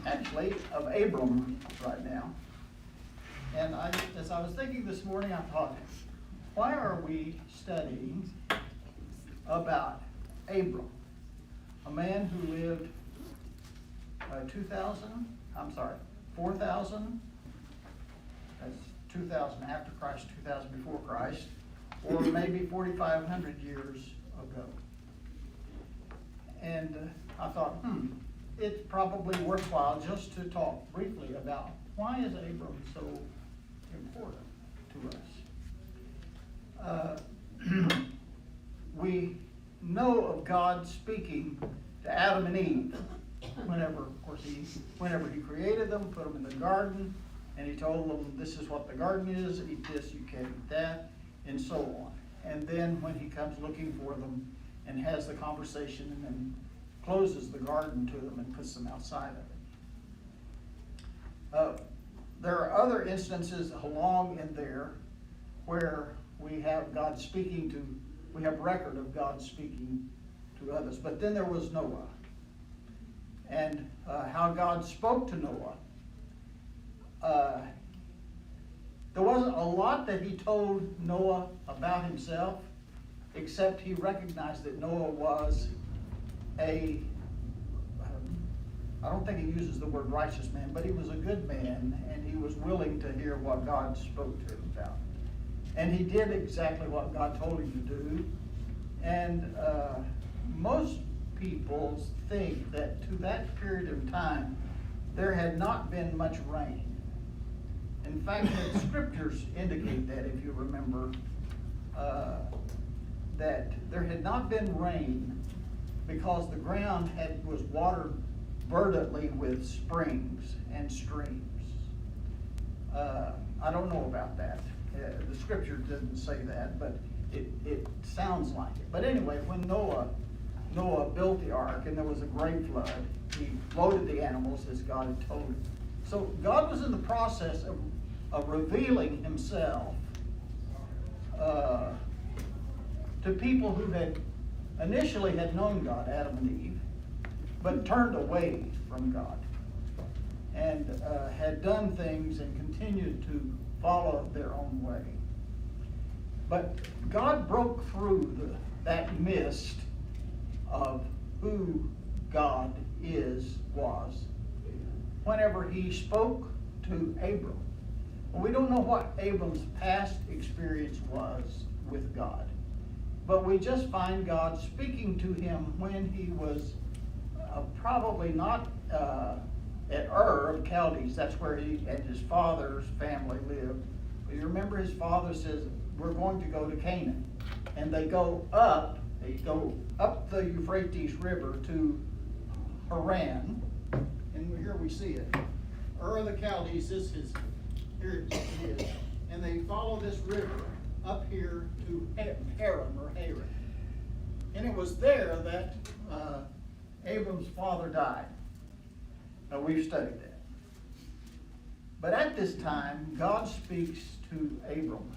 actually of Abram right now. And as I was thinking this morning, I thought, why are we studying about Abram, a man who lived 4,000, that's 2,000 after Christ, 2,000 before Christ, or maybe 4,500 years ago. And I thought, it's probably worthwhile just to talk briefly about why is Abram so important to us. We know of God speaking to Adam and Eve whenever he created them, put them in the garden, and he told them, this is what the garden is, eat this, you can't eat that, and so on. And then when he comes looking for them and has the conversation and then closes the garden to them and puts them outside of it. There are other instances along in there where we have God speaking to, we have record of God speaking to others. But then there was Noah, and how God spoke to Noah. There wasn't a lot that he told Noah about himself, except he recognized that Noah was I don't think he uses the word righteous man, but he was a good man, and he was willing to hear what God spoke to him about. And he did exactly what God told him to do. And most people think that to that period of time, there had not been much rain. In fact, the scriptures indicate that, if you remember, that there had not been rain because the ground was watered verdantly with springs and streams. I don't know about that. The scripture doesn't say that, but it sounds like it. But anyway, when Noah built the ark and there was a great flood, he loaded the animals as God had told him. So God was in the process of revealing himself to people who initially had known God, Adam and Eve, but turned away from God and had done things and continued to follow their own way. But God broke through that mist of who God was, whenever he spoke to Abram. Well, we don't know what Abram's past experience was with God, but we just find God speaking to him when he was probably not at Ur of Chaldees. That's where he and his father's family lived. But you remember his father says, we're going to go to Canaan. And they go up the Euphrates River to Haran. And here we see it. Ur of the Chaldees, here it is. And they follow this river up here to Haran. And it was there that Abram's father died. Now, we've studied that. But at this time, God speaks to Abram.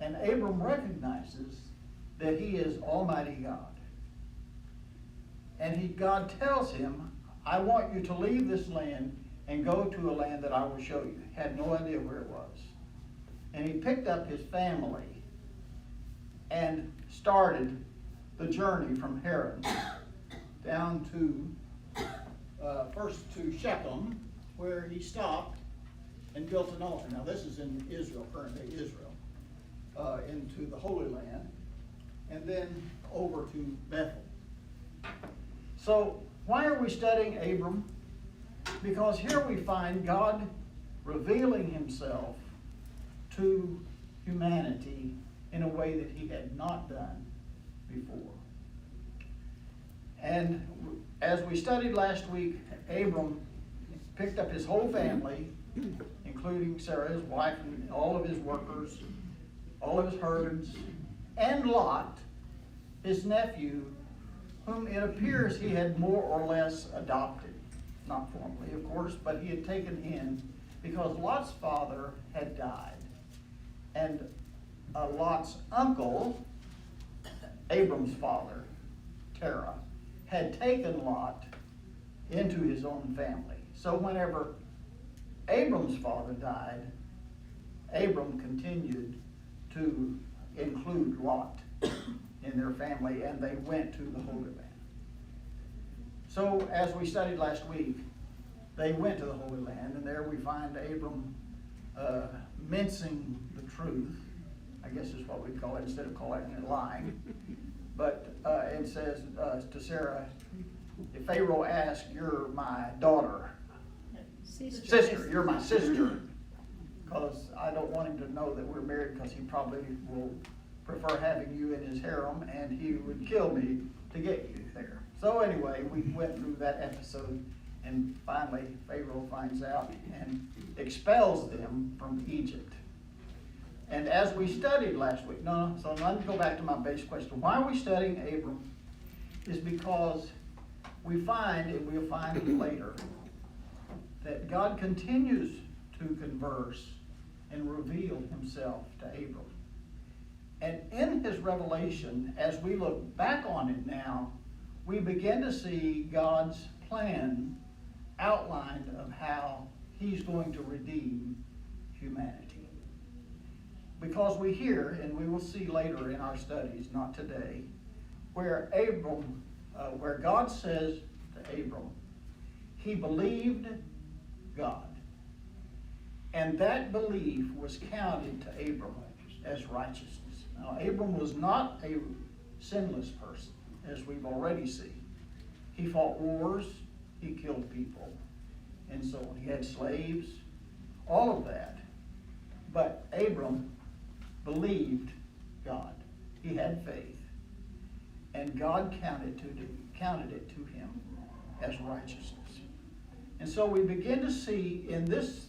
And Abram recognizes that he is Almighty God. And God tells him, I want you to leave this land and go to a land that I will show you. Had no idea where it was. And he picked up his family and started the journey from Haran down to first to Shechem, where he stopped and built an altar. Now this is in Israel, current day Israel, into the Holy Land, and then over to Bethel. So why are we studying Abram? Because here we find God revealing himself to humanity in a way that he had not done before. And as we studied last week, Abram picked up his whole family, including Sarah, his wife, and all of his workers, all of his herds, and Lot, his nephew, whom it appears he had more or less adopted. Not formally, of course, but he had taken in because Lot's father had died. And Lot's uncle, Abram's father, Terah, had taken Lot, into his own family. So whenever Abram's father died, Abram continued to include Lot in their family, and they went to the Holy Land. So as we studied last week, they went to the Holy Land, and there we find Abram mincing the truth, I guess is what we'd call it, instead of calling it lying. But it says to Sarah, if Pharaoh asks, you're my daughter. Sister, you're my sister. Because I don't want him to know that we're married, because he probably will prefer having you in his harem, and he would kill me to get you there. So anyway, we went through that episode, and finally Pharaoh finds out and expels them from Egypt. And as we studied last week, so let me go back to my base question. Why are we studying Abram? Is because we find, and we'll find later, that God continues to converse and reveal himself to Abram. And in his revelation, as we look back on it now, we begin to see God's plan outlined of how he's going to redeem humanity. Because we hear, and we will see later in our studies, not today, where God says to Abram, he believed God. And that belief was counted to Abram as righteousness. Now, Abram was not a sinless person, as we've already seen. He fought wars, he killed people, and so on. He had slaves, all of that. But Abram believed God. He had faith. And God counted it to him as righteousness. And so we begin to see in this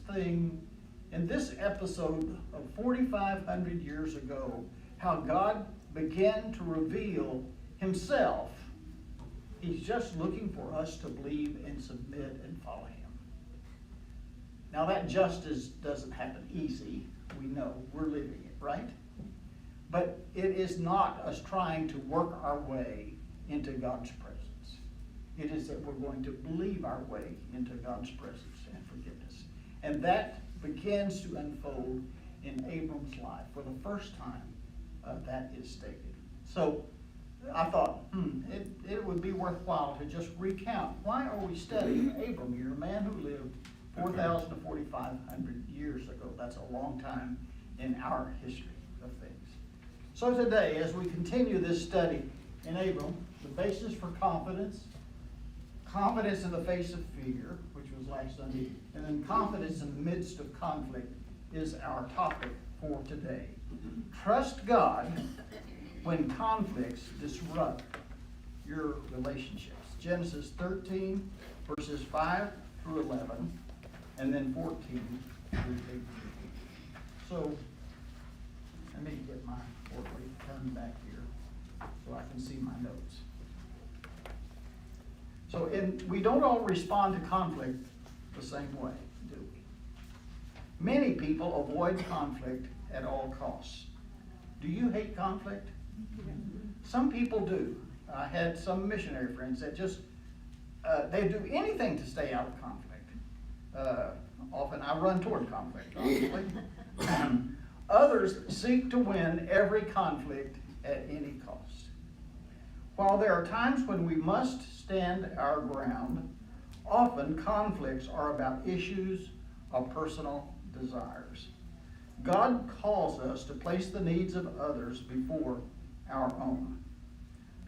episode of 4,500 years ago, how God began to reveal himself. He's just looking for us to believe and submit and follow him. Now that justice doesn't happen easy. We know we're living it, right? But it is not us trying to work our way into God's presence. It is that we're going to believe our way into God's presence and forgiveness. And that begins to unfold in Abram's life. For the first time, that is stated. So I thought, it would be worthwhile to just recount. Why are we studying Abram here, a man who lived 4,000 to 4,500 years ago? That's a long time in our history of things. So today, as we continue this study in Abram, the basis for confidence in the face of fear, which was last Sunday, and then confidence in the midst of conflict is our topic for today. Trust God when conflicts disrupt your relationships. Genesis 13, verses 5 through 11, and then 14 through 18. So, let me get my orderly pen back here so I can see my notes. So we don't all respond to conflict the same way, do we? Many people avoid conflict at all costs. Do you hate conflict? Some people do. I had some missionary friends that just, they do anything to stay out of conflict. Often I run toward conflict, honestly. Others seek to win every conflict at any cost. While there are times when we must stand our ground, often conflicts are about issues of personal desires. God calls us to place the needs of others before our own.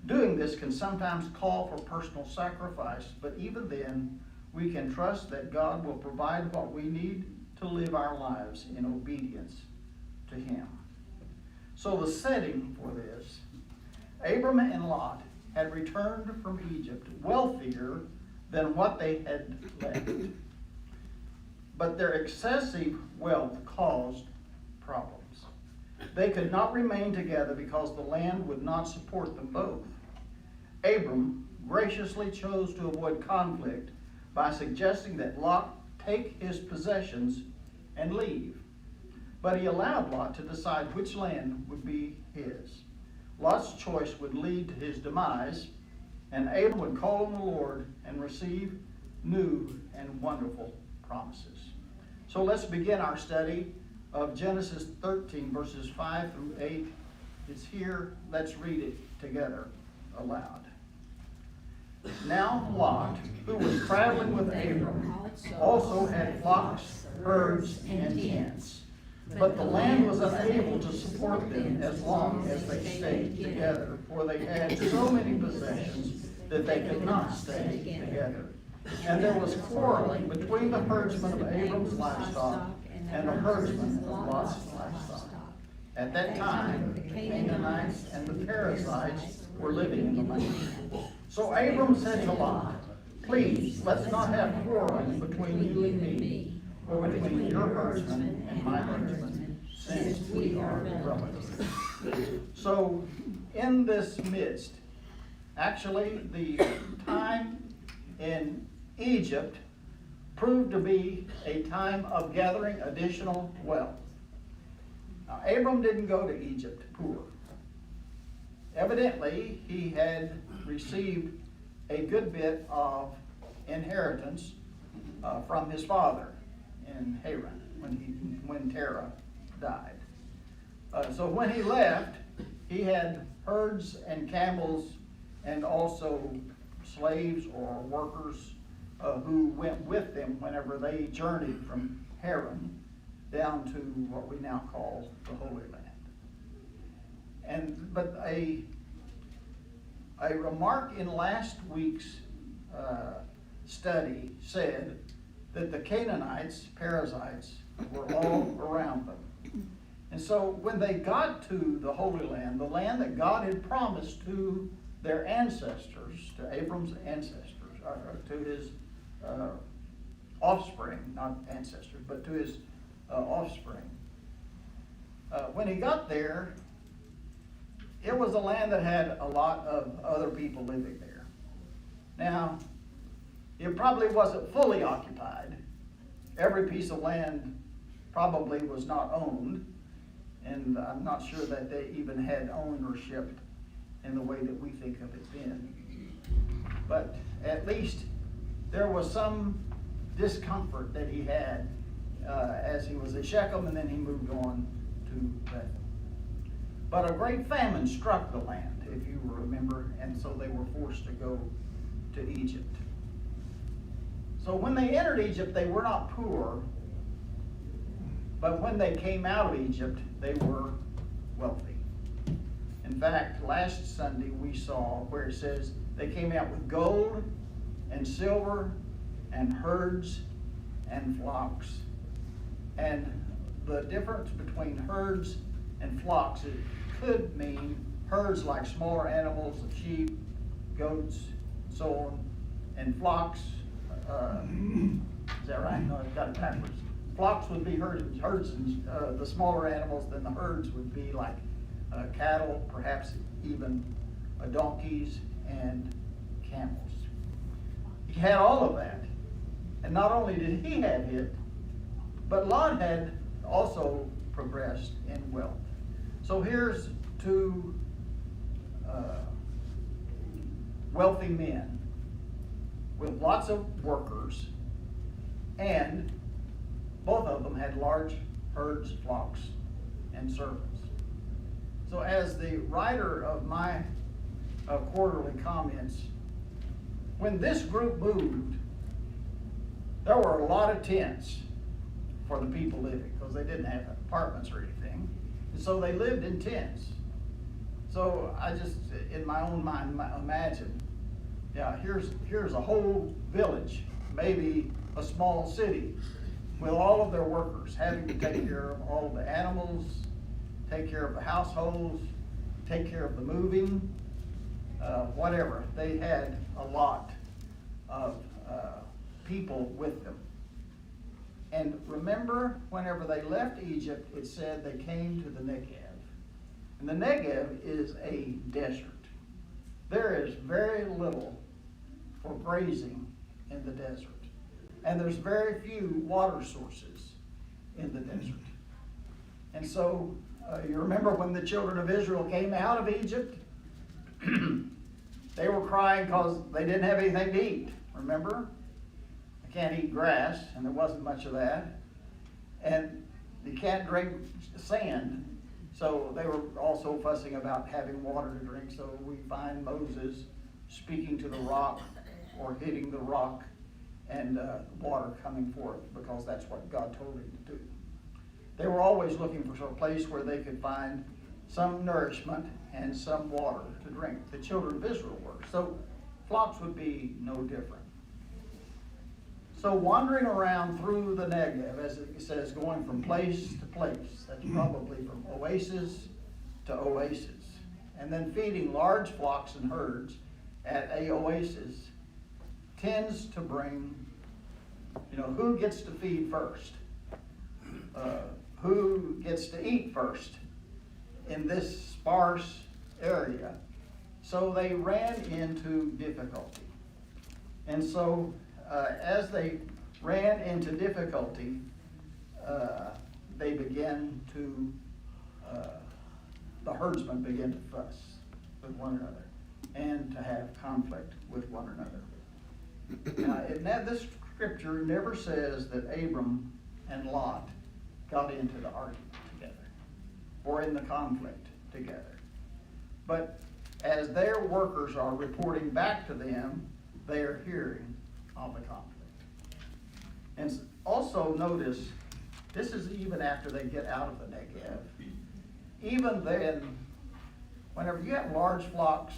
Doing this can sometimes call for personal sacrifice, but even then, we can trust that God will provide what we need to live our lives in obedience to him. So the setting for this, Abram and Lot had returned from Egypt wealthier than what they had left. But their excessive wealth caused problems. They could not remain together because the land would not support them both. Abram graciously chose to avoid conflict by suggesting that Lot take his possessions and leave. But he allowed Lot to decide which land would be his. Lot's choice would lead to his demise, and Abram would call on the Lord and receive new and wonderful promises. So let's begin our study of Genesis 13, verses 5 through 8. It's here. Let's read it together aloud. Now Lot, who was traveling with Abram, also had flocks, herds, and tents. But the land was unable to support them as long as they stayed together, for they had so many possessions that they could not stay together. And there was quarreling between the herdsmen of Abram's livestock and the herdsmen of Lot's livestock. At that time, the Canaanites and the Perizzites were living in the land. So Abram said to Lot, "Please, let's not have quarreling between you and me, or between your herdsmen and my herdsmen, since we are relatives." So in this midst, actually the time in Egypt proved to be a time of gathering additional wealth. Now, Abram didn't go to Egypt poor. Evidently, he had received a good bit of inheritance from his father in Haran when Terah died. So when he left, he had herds and camels and also slaves or workers who went with them whenever they journeyed from Haran down to what we now call the Holy Land. But a remark in last week's study said that the Canaanites, Perizzites, were all around them. And so when they got to the Holy Land, the land that God had promised to their ancestors, to Abram's ancestors, to his offspring, not ancestors, but to his offspring. When he got there, it was a land that had a lot of other people living there. Now, it probably wasn't fully occupied. Every piece of land probably was not owned, and I'm not sure that they even had ownership in the way that we think of it then. But at least there was some discomfort that he had as he was at Shechem, and then he moved on to Bethel. But a great famine struck the land, if you remember, and so they were forced to go to Egypt. So when they entered Egypt, they were not poor, but when they came out of Egypt, they were wealthy. In fact, last Sunday we saw where it says they came out with gold and silver and herds and flocks. And the difference between herds and flocks, it could mean herds like smaller animals of sheep, goats, so on, and flocks, is that right? No, I've got it backwards. Flocks would be herds and the smaller animals, then the herds would be like cattle, perhaps even donkeys and camels. He had all of that. And not only did he have it, but Lot had also progressed in wealth. So here's two wealthy men with lots of workers, and both of them had large herds, flocks, and servants. So as the writer of my quarterly comments, when this group moved, there were a lot of tents for the people living, because they didn't have apartments or anything. And so they lived in tents. So I just, in my own mind, imagine, yeah, here's a whole village, maybe a small city, with all of their workers having to take care of all of the animals, take care of the households, take care of the moving, whatever. They had a lot of people with them. And remember, whenever they left Egypt, it said they came to the Negev. And the Negev is a desert. There is very little for grazing in the desert. And there's very few water sources in the desert. And so, you remember when the children of Israel came out of Egypt? They were crying because they didn't have anything to eat, remember? can't eat grass, and there wasn't much of that. And you can't drink sand. So they were also fussing about having water to drink. So we find Moses speaking to the rock or hitting the rock and water coming forth, because that's what God told him to do. They were always looking for a place where they could find some nourishment and some water to drink. The children of Israel were. So flocks would be no different. So wandering around through the Negev, as it says, going from place to place, that's probably from oasis to oasis, and then feeding large flocks and herds at a oasis tends to bring, who gets to feed first? Who gets to eat first in this sparse area? So they ran into difficulty. And so as they ran into difficulty, they began to, the herdsmen began to fuss with one another and to have conflict with one another. Now, this scripture never says that Abram and Lot got into the argument together or in the conflict together. But as their workers are reporting back to them, they are hearing of the conflict. And also notice, this is even after they get out of the Negev. Even then, whenever you have large flocks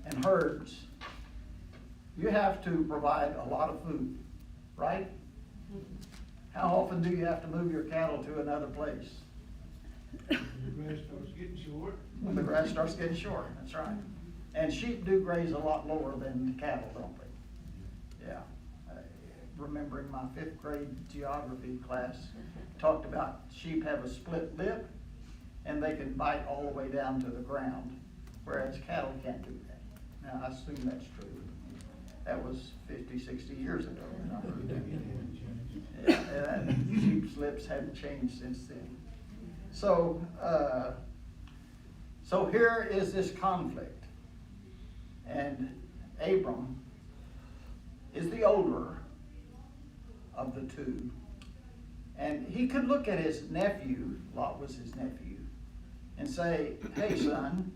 and herds, you have to provide a lot of food, right? How often do you have to move your cattle to another place? The grass starts getting short. When the grass starts getting short, that's right. And sheep do graze a lot lower than cattle, don't they? Yeah. Remembering my 5th grade geography class, talked about sheep have a split lip and they can bite all the way down to the ground, whereas cattle can't do that. Now, I assume that's true. That was 50, 60 years ago. Yeah, and sheep's lips haven't changed since then. So, so here is this conflict, and Abram is the older of the two, and he could look at his nephew, Lot was his nephew, and say, "Hey, son,"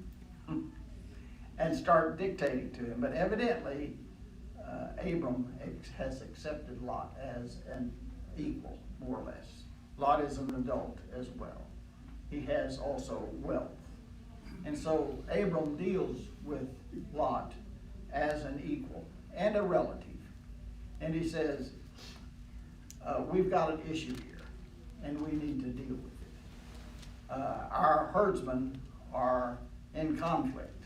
and start dictating to him. But evidently, Abram has accepted Lot as an equal, more or less. Lot is an adult as well. He has also wealth. And so Abram deals with Lot as an equal and a relative. And he says, we've got an issue here, and we need to deal with it. Our herdsmen are in conflict,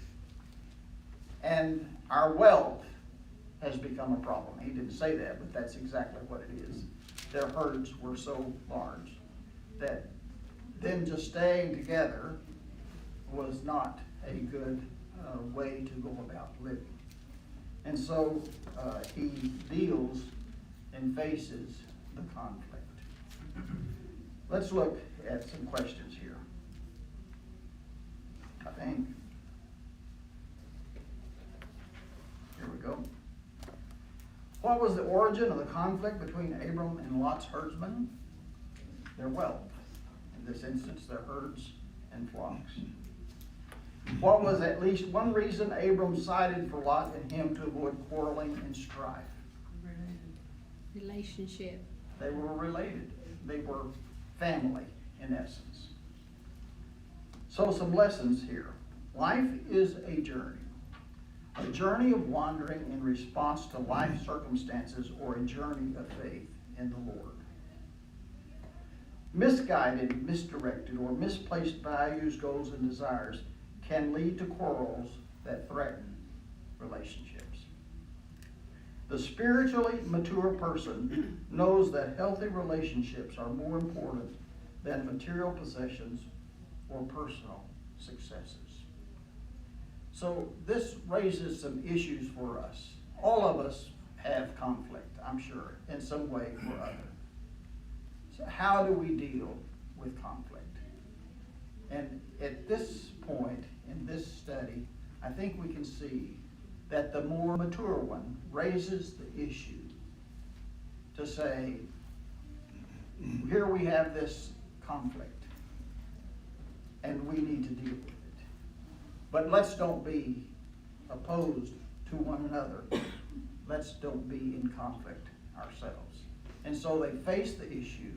and our wealth has become a problem. He didn't say that, but that's exactly what it is. Their herds were so large that them just staying together was not a good way to go about living. And so he deals and faces the conflict. Let's look at some questions here. I think. Here we go. What was the origin of the conflict between Abram and Lot's herdsmen? Their wealth. In this instance, their herds and flocks. What was at least one reason Abram sided for Lot and him to avoid quarreling and strife? Relationship. They were related. They were family, in essence. So some lessons here. Life is a journey of wandering in response to life circumstances, or a journey of faith in the Lord. Misguided, misdirected, or misplaced values, goals, and desires can lead to quarrels that threaten relationships. The spiritually mature person knows that healthy relationships are more important than material possessions or personal successes. So this raises some issues for us. All of us have conflict, I'm sure, in some way or other. So how do we deal with conflict? And at this point in this study, I think we can see that the more mature one raises the issue to say, here we have this conflict, and we need to deal with it. But let's don't be opposed to one another. Let's don't be in conflict ourselves. And so they face the issue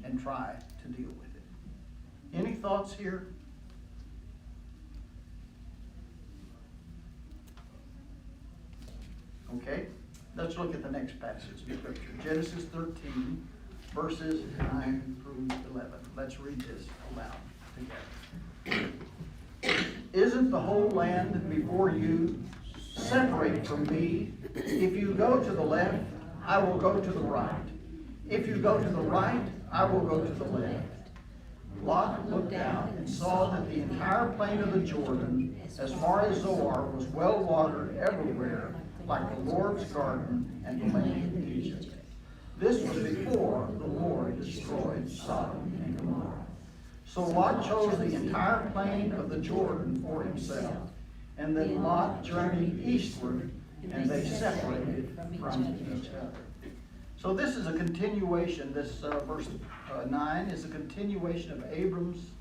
and try to deal with it. Any thoughts here? Okay, let's look at the next passage of Scripture. Genesis 13, verses 9 through 11. Let's read this aloud together. Isn't the whole land before you? Separate from me. If you go to the left, I will go to the right. If you go to the right, I will go to the left. Lot looked down and saw that the entire plain of the Jordan, as far as Zoar, was well watered everywhere, like the Lord's garden and the land of Egypt. This was before the Lord destroyed Sodom and Gomorrah. So Lot chose the entire plain of the Jordan for himself. And then Lot journeyed eastward, and they separated from each other. So this is a continuation, this verse 9 is a continuation of Abram's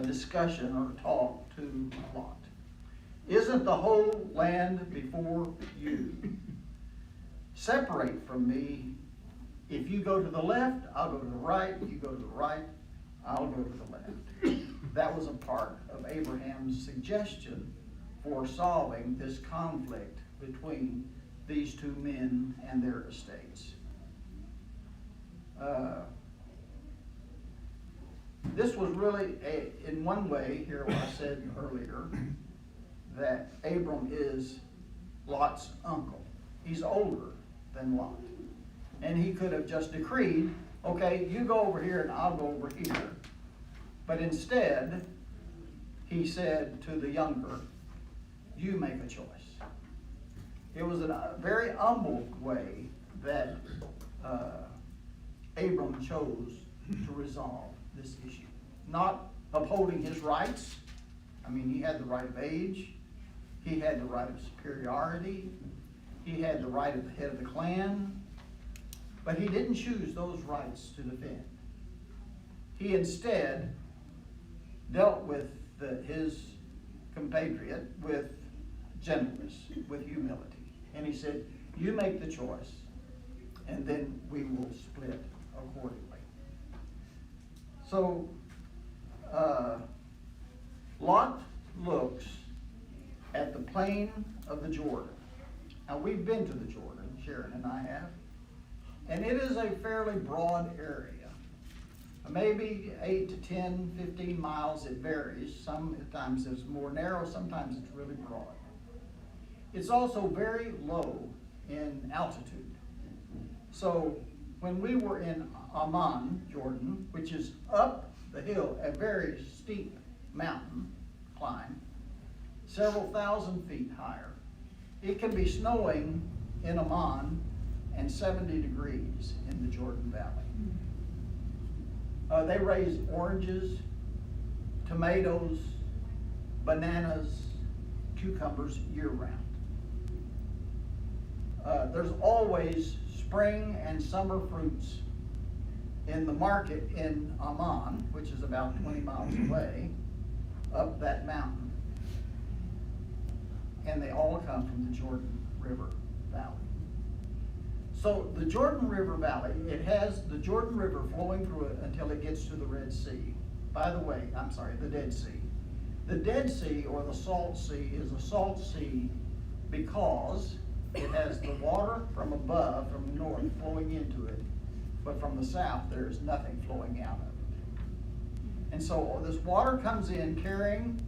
discussion or talk to Lot. Isn't the whole land before you? Separate from me. If you go to the left, I'll go to the right. If you go to the right, I'll go to the left. That was a part of Abraham's suggestion for solving this conflict between these two men and their estates. This was really, in one way, here what I said earlier, that Abram is Lot's uncle. He's older than Lot. And he could have just decreed, okay, you go over here and I'll go over here. But instead, he said to the younger, you make a choice. It was a very humble way that Abram chose to resolve this issue. Not upholding his rights. I mean, he had the right of age. He had the right of superiority. He had the right of the head of the clan. But he didn't choose those rights to defend. He instead dealt with his compatriot with gentleness, with humility. And he said, you make the choice, and then we will split accordingly. So, Lot looks at the plain of the Jordan. Now, we've been to the Jordan, Sharon and I have, and it is a fairly broad area. Maybe 8 to 10, 15 miles, it varies. Sometimes it's more narrow, sometimes it's really broad. It's also very low in altitude. So when we were in Amman, Jordan, which is up the hill, a very steep mountain climb, several thousand feet higher, it can be snowing in Amman and 70 degrees in the Jordan Valley. They raise oranges, tomatoes, bananas, cucumbers year-round. There's always spring and summer fruits in the market in Amman, which is about 20 miles away, up that mountain. And they all come from the Jordan River Valley. So the Jordan River Valley, it has the Jordan River flowing through it until it gets to the Red Sea. By the way, the Dead Sea. The Dead Sea, or the Salt Sea, is a salt sea because it has the water from above, from the north, flowing into it, but from the south there is nothing flowing out of it. And so this water comes in carrying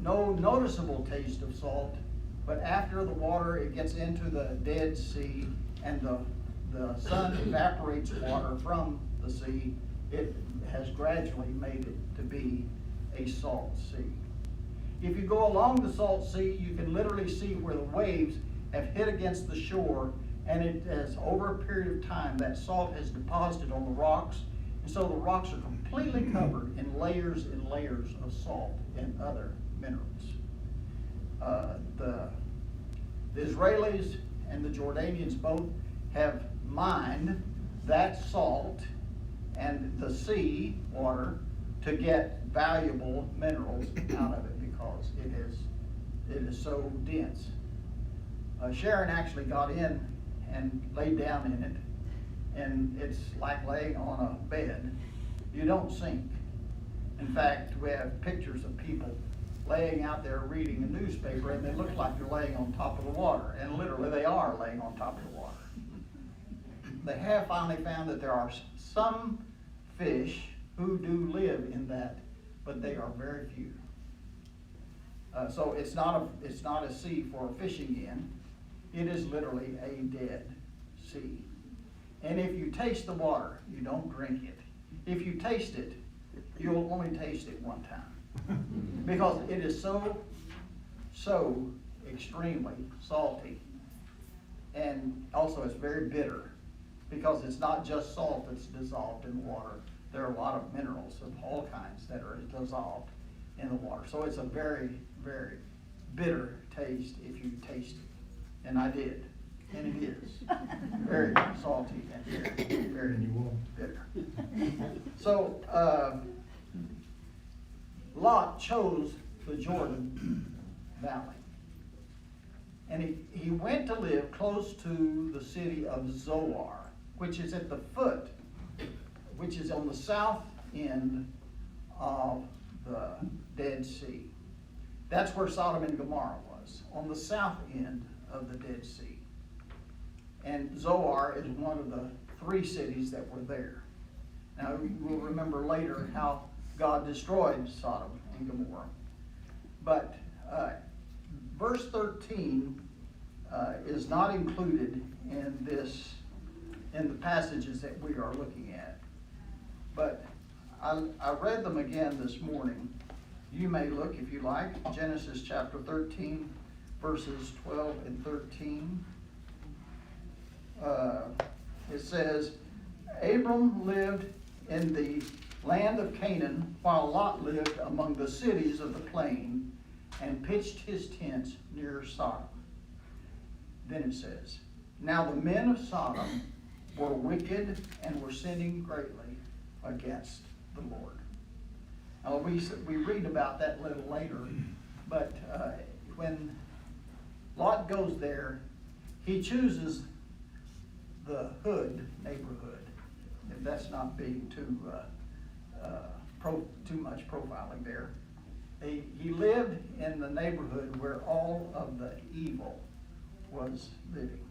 no noticeable taste of salt, but after the water, it gets into the Dead Sea and the sun evaporates water from the sea, it has gradually made it to be a salt sea. If you go along the salt sea, you can literally see where the waves have hit against the shore, and it has, over a period of time, that salt has deposited on the rocks, and so the rocks are completely covered in layers and layers of salt and other minerals. The Israelis and the Jordanians both have mined that salt and the sea water to get valuable minerals out of it because it is so dense. Sharon actually got in and laid down in it, and it's like laying on a bed. You don't sink. In fact, we have pictures of people laying out there reading a newspaper, and they look like they're laying on top of the water, and literally they are laying on top of the water. They have finally found that there are some fish who do live in that, but they are very few. So it's not a sea for fishing in. It is literally a dead sea. And if you taste the water, you don't drink it. If you taste it, you'll only taste it one time. Because it is so extremely salty. And also it's very bitter. Because it's not just salt that's dissolved in the water. There are a lot of minerals of all kinds that are dissolved in the water. So it's a very, very bitter taste if you taste it. And I did. And it is very salty and very, very bitter. So Lot chose the Jordan Valley. And he went to live close to the city of Zoar, which is at the foot, which is on the south end of the Dead Sea. That's where Sodom and Gomorrah was, on the south end of the Dead Sea. And Zoar is one of the 3 cities that were there. Now, we'll remember later how God destroyed Sodom and Gomorrah. But verse 13 is not included in the passages that we are looking at. But I read them again this morning. You may look, if you like, Genesis chapter 13, verses 12 and 13. It says, Abram lived in the land of Canaan, while Lot lived among the cities of the plain, and pitched his tents near Sodom. Then it says, now the men of Sodom were wicked and were sinning greatly against the Lord. Now we read about that a little later, but when Lot goes there, he chooses the hood neighborhood, if that's not being too much profiling there. He lived in the neighborhood where all of the evil was living.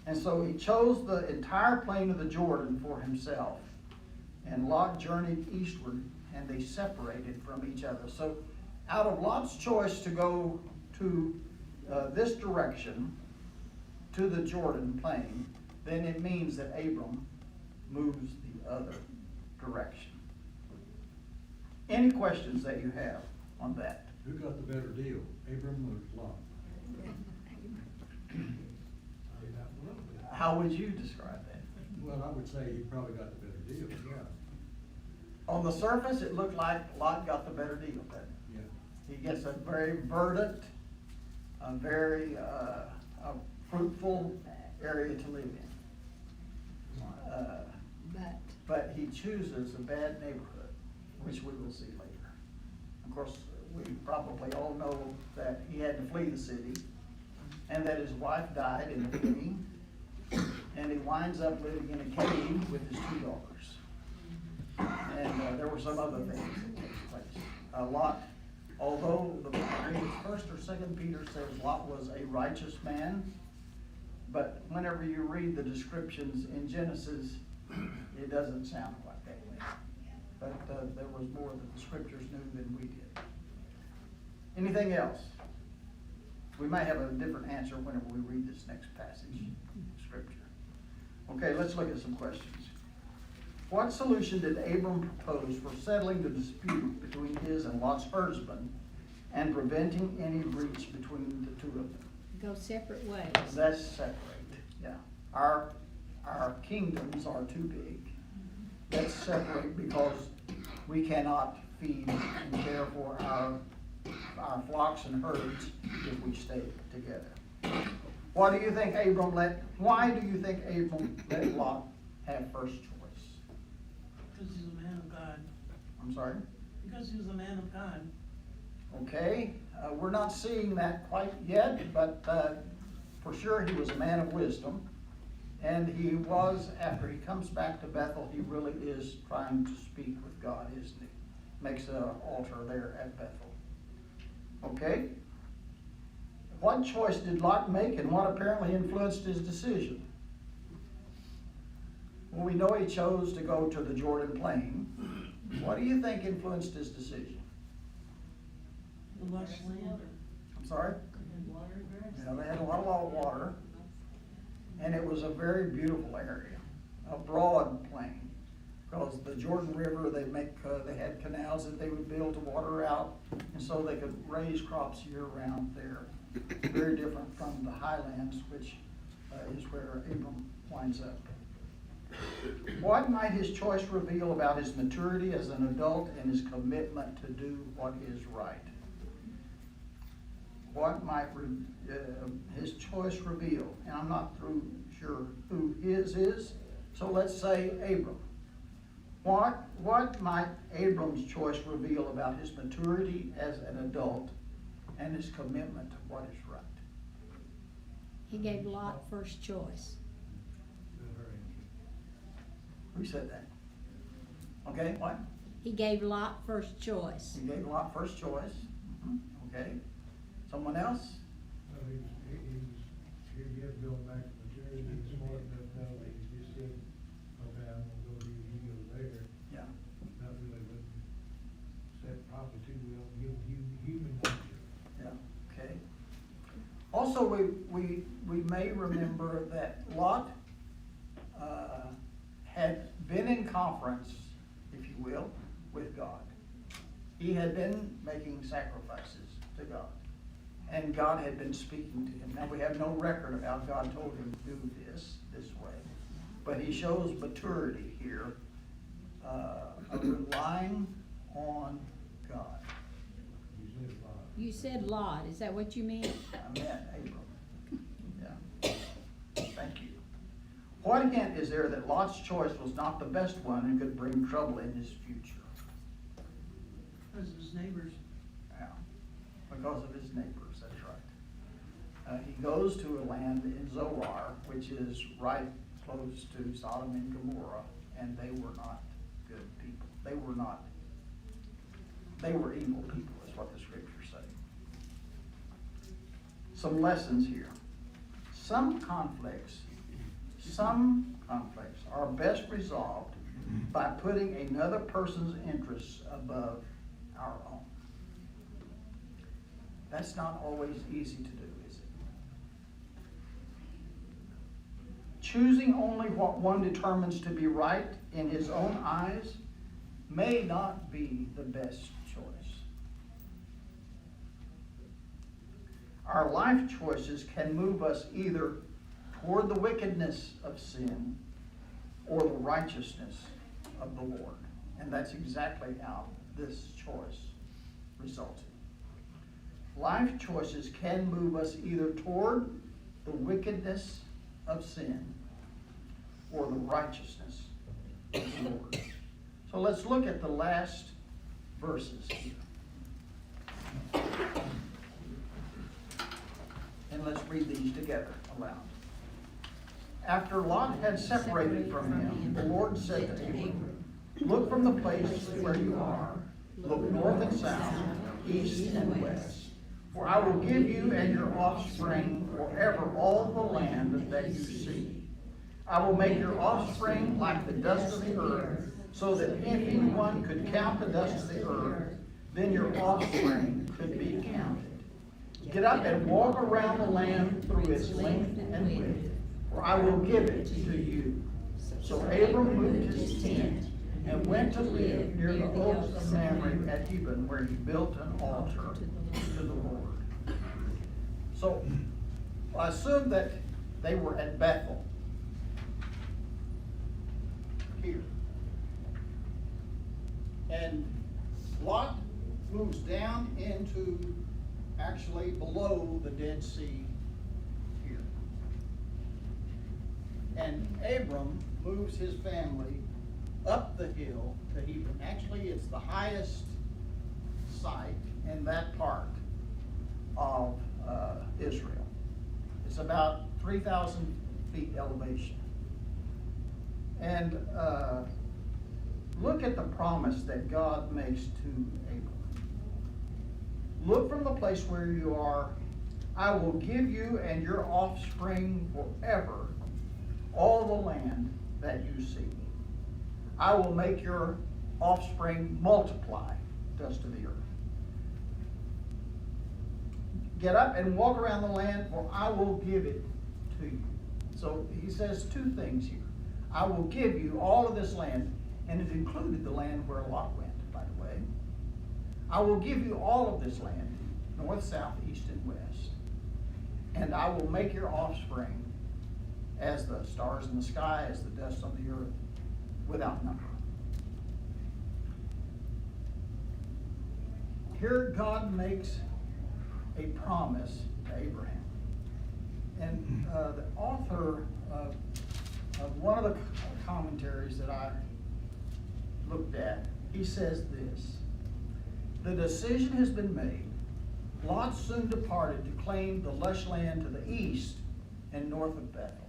And so he chose the entire plain of the Jordan for himself. And Lot journeyed eastward, and they separated from each other. So out of Lot's choice to go to this direction, to the Jordan plain, then it means that Abram moves the other direction. Any questions that you have on that? Who got the better deal, Abram or Lot? How would you describe that? Well, I would say he probably got the better deal, yeah. On the surface, it looked like Lot got the better deal, didn't it? Yeah. He gets a very verdant, a very fruitful area to live in. But he chooses a bad neighborhood, which we will see later. Of course, we probably all know that he had to flee the city, and that his wife died in the fleeing, and he winds up living in a cave with his 2 daughters. And there were some other things that took place. Lot, although I think it's 1st or 2nd Peter says Lot was a righteous man, but whenever you read the descriptions in Genesis, it doesn't sound like that way. But there was more that the scriptures knew than we did. Anything else? We may have a different answer whenever we read this next passage, scripture. Okay, let's look at some questions. What solution did Abram propose for settling the dispute between his and Lot's herdsmen and preventing any breach between the 2 of them? Go separate ways. Let's separate, yeah. Our kingdoms are too big. Let's separate because we cannot feed and care for our flocks and herds if we stay together. Why do you think Abram let Lot have first choice? Because he's a man of God. I'm sorry? Because he was a man of God. Okay, we're not seeing that quite yet, but for sure he was a man of wisdom. And he was, after he comes back to Bethel, he really is trying to speak with God, isn't he? Makes an altar there at Bethel. Okay? What choice did Lot make, and what apparently influenced his decision? Well, we know he chose to go to the Jordan Plain. What do you think influenced his decision? The lush land. I'm sorry? Yeah, they had a lot of water, and it was a very beautiful area, a broad plain. Because the Jordan River, they had canals that they would build to water out, and so they could raise crops year-round there. Very different from the highlands, which is where Abram winds up. What might his choice reveal about his maturity as an adult and his commitment to do what is right? What might his choice reveal? And I'm not sure who his is, so let's say Abram. What might Abram's choice reveal about his maturity as an adult and his commitment to what is right? He gave Lot first choice. Who said that? Okay, what? He gave Lot first choice. He gave Lot first choice. Okay. Someone else? Well, he had going back to maturity, he's smart enough now that he just said, okay, I'm gonna go here, you go there. Yeah. Not really wouldn't set properly too well, give human nature. Yeah. Okay. Also, we may remember that Lot had been in conference, if you will, with God. He had been making sacrifices to God. And God had been speaking to him. Now, we have no record of how God told him to do this way. But he shows maturity here, of relying on God. You said Lot, is that what you meant? I meant Abram. Yeah. Thank you. What hint is there that Lot's choice was not the best one and could bring trouble in his future? Because of his neighbors. Yeah, because of his neighbors, that's right. He goes to a land in Zoar, which is right close to Sodom and Gomorrah, and they were not good people. They were evil people, is what the scriptures say. Some lessons here. Some conflicts are best resolved by putting another person's interests above our own. That's not always easy to do, is it? Choosing only what one determines to be right in his own eyes may not be the best choice. Our life choices can move us either toward the wickedness of sin or the righteousness of the Lord. And that's exactly how this choice resulted. Life choices can move us either toward the wickedness of sin or the righteousness of the Lord. So let's look at the last verses here. And let's read these together aloud. After Lot had separated from him, the Lord said to Abram, look from the place where you are, look north and south, east and west, for I will give you and your offspring forever all the land that you see. I will make your offspring like the dust of the earth, so that if anyone could count the dust of the earth, then your offspring could be counted. Get up and walk around the land through its length and width, for I will give it to you. So Abram moved his tent and went to live near the oaks of Mamre at Hebron, where he built an altar to the Lord. So I assume that they were at Bethel here. And Lot moves down into actually below the Dead Sea here. And Abram moves his family up the hill to Hebron. Actually, it's the highest site in that part of Israel. It's about 3,000 feet elevation. And look at the promise that God makes to Abram. Look from the place where you are. I will give you and your offspring forever all the land that you see. I will make your offspring multiply dust of the earth. Get up and walk around the land, for I will give it to you. So he says two things here. I will give you all of this land, and it included the land where Lot went, by the way. I will give you all of this land, north, south, east, and west. And I will make your offspring as the stars in the sky, as the dust on the earth, without number. Here God makes a promise to Abraham. And the author of one of the commentaries that I looked at, he says this: the decision has been made. Lot soon departed to claim the lush land to the east and north of Bethel.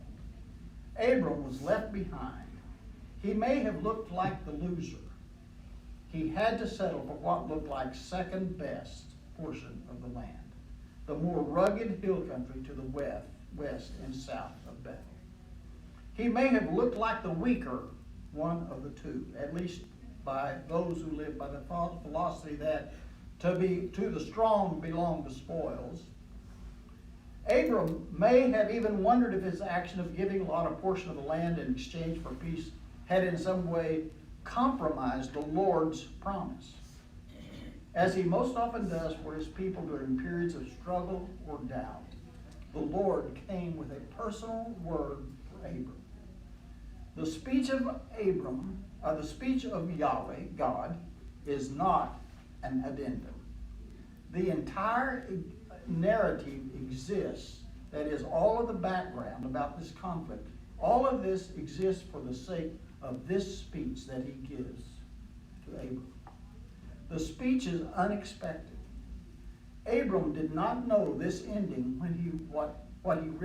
Abram was left behind. He may have looked like the loser. He had to settle for what looked like second best portion of the land, the more rugged hill country to the west and south of Bethel. He may have looked like the weaker one of the two, at least by those who live by the philosophy that to the strong belong the spoils. Abram may have even wondered if his action of giving Lot a portion of the land in exchange for peace had in some way compromised the Lord's promise, as he most often does for his people during periods of struggle or doubt. The Lord came with a personal word for Abram. The speech of Abram, the speech of Yahweh, God, is not an addendum. The entire narrative exists, that is, all of the background about this conflict, all of this exists for the sake of this speech that he gives to Abram. The speech is unexpected. Abram did not know this ending when what he